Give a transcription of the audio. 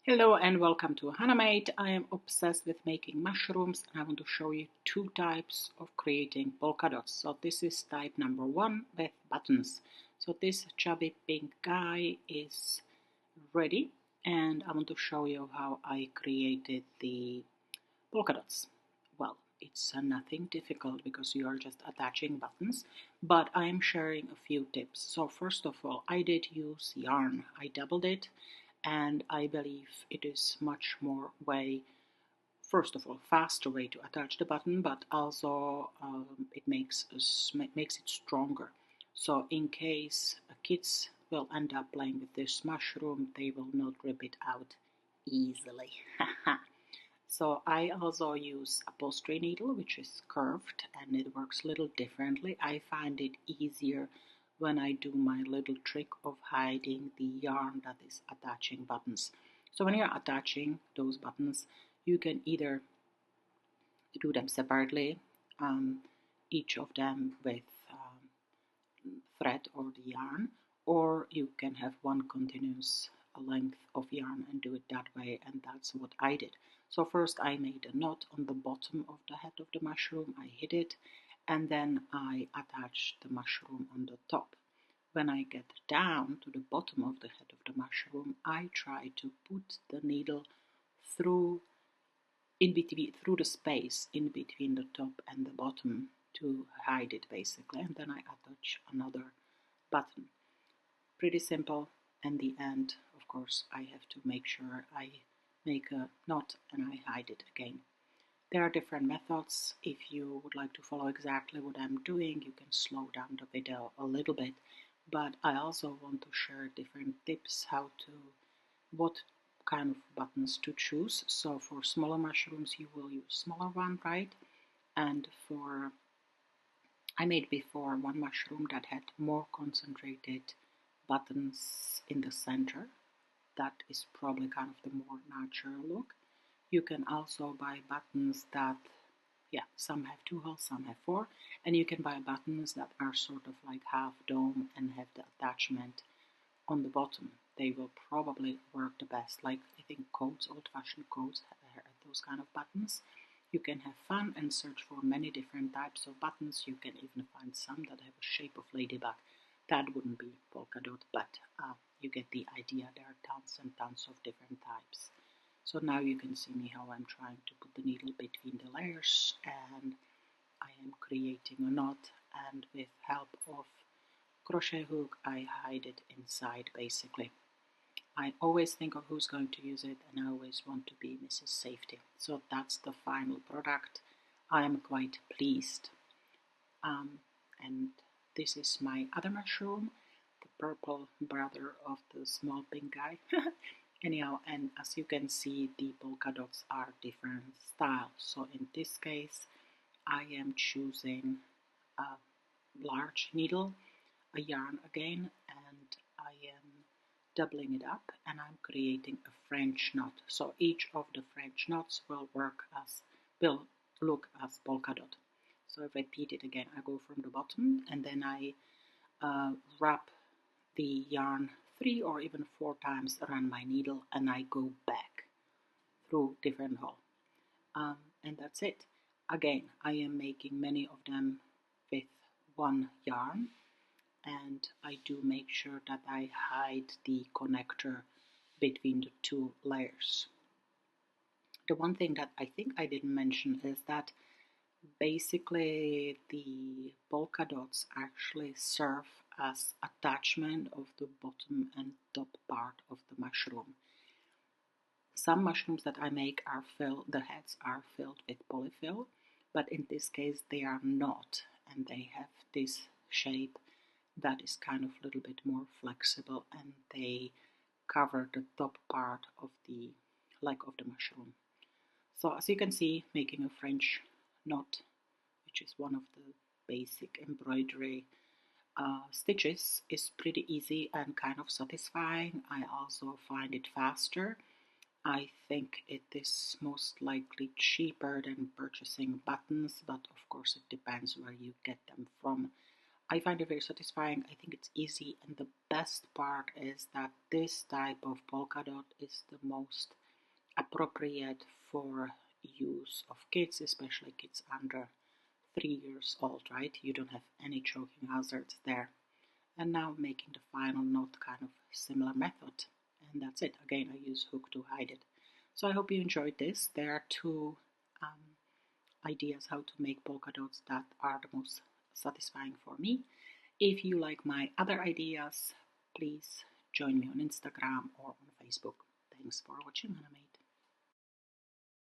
Hello and welcome to Hanamate. I am obsessed with making mushrooms and I want to show you two types of creating polka dots. So this is type number one with buttons. So this chubby pink guy is ready and I want to show you how I created the polka dots. Well, it's nothing difficult because you are just attaching buttons, but I am sharing a few tips. So first of all, I did use yarn. I doubled it and I believe it is much more way, first of all, faster way to attach the button, but also it makes it stronger. So in case kids will end up playing with this mushroom, they will not rip it out easily. So I also use upholstery needle, which is curved and it works a little differently. I find it easier when I do my little trick of hiding the yarn that is attaching buttons. So when you're attaching those buttons, you can either do them separately, each of them with thread or the yarn, or you can have one continuous length of yarn and do it that way, and that's what I did. So first I made a knot on the bottom of the head of the mushroom, I hid it, and then I attached the mushroom on the top. When I get down to the bottom of the head of the mushroom, I try to put the needle through through the space in between the top and the bottom to hide it basically, and then I attach another button. Pretty simple. And the end, of course, I have to make sure I make a knot and I hide it again. There are different methods. If you would like to follow exactly what I'm doing, you can slow down the video a little bit, but I also want to share different tips how to, what kind of buttons to choose. So for smaller mushrooms you will use smaller one, right? And for, I made before one mushroom that had more concentrated buttons in the center. That is probably kind of the more natural look. You can also buy buttons that, yeah, some have two holes, some have four, and you can buy buttons that are sort of like half dome and have the attachment on the bottom. They will probably work the best. Like I think coats, old-fashioned coats, have those kind of buttons. You can have fun and search for many different types of buttons. You can even find some that have a shape of ladybug. That wouldn't be polka dot, but you get the idea. There are tons and tons of different types. So now you can see me how I'm trying to put the needle between the layers, and I am creating a knot, and with help of crochet hook I hide it inside basically. I always think of who's going to use it and I always want to be Mrs. Safety. So that's the final product. I am quite pleased. And this is my other mushroom, the purple brother of the small pink guy. Anyhow, and as you can see, the polka dots are different styles. So in this case, I am choosing a large needle, a yarn again, and I am doubling it up and I'm creating a French knot. So each of the French knots will look as polka dot. So I repeat it again. I go from the bottom and then I wrap the yarn 3 or even 4 times around my needle and I go back through different holes. And that's it. Again, I am making many of them with one yarn, and I do make sure that I hide the connector between the two layers. The one thing that I think I didn't mention is that basically the polka dots actually serve as attachment of the bottom and top part of the mushroom. Some mushrooms that I make are the heads are filled with polyfill, but in this case they are not, and they have this shape that is kind of a little bit more flexible, and they cover the top part of the leg of the mushroom. So as you can see, making a French knot, which is one of the basic embroidery stitches, is pretty easy and kind of satisfying. I also find it faster. I think it is most likely cheaper than purchasing buttons, but of course it depends where you get them from. I find it very satisfying. I think it's easy, and the best part is that this type of polka dot is the most appropriate for use of kids, especially kids under 3 years old, right? You don't have any choking hazards there. And now making the final knot, kind of similar method. And that's it. Again, I use hook to hide it. So I hope you enjoyed this. There are two ideas how to make polka dots that are the most satisfying for me. If you like my other ideas, please join me on Instagram or on Facebook. Thanks for watching, Anime.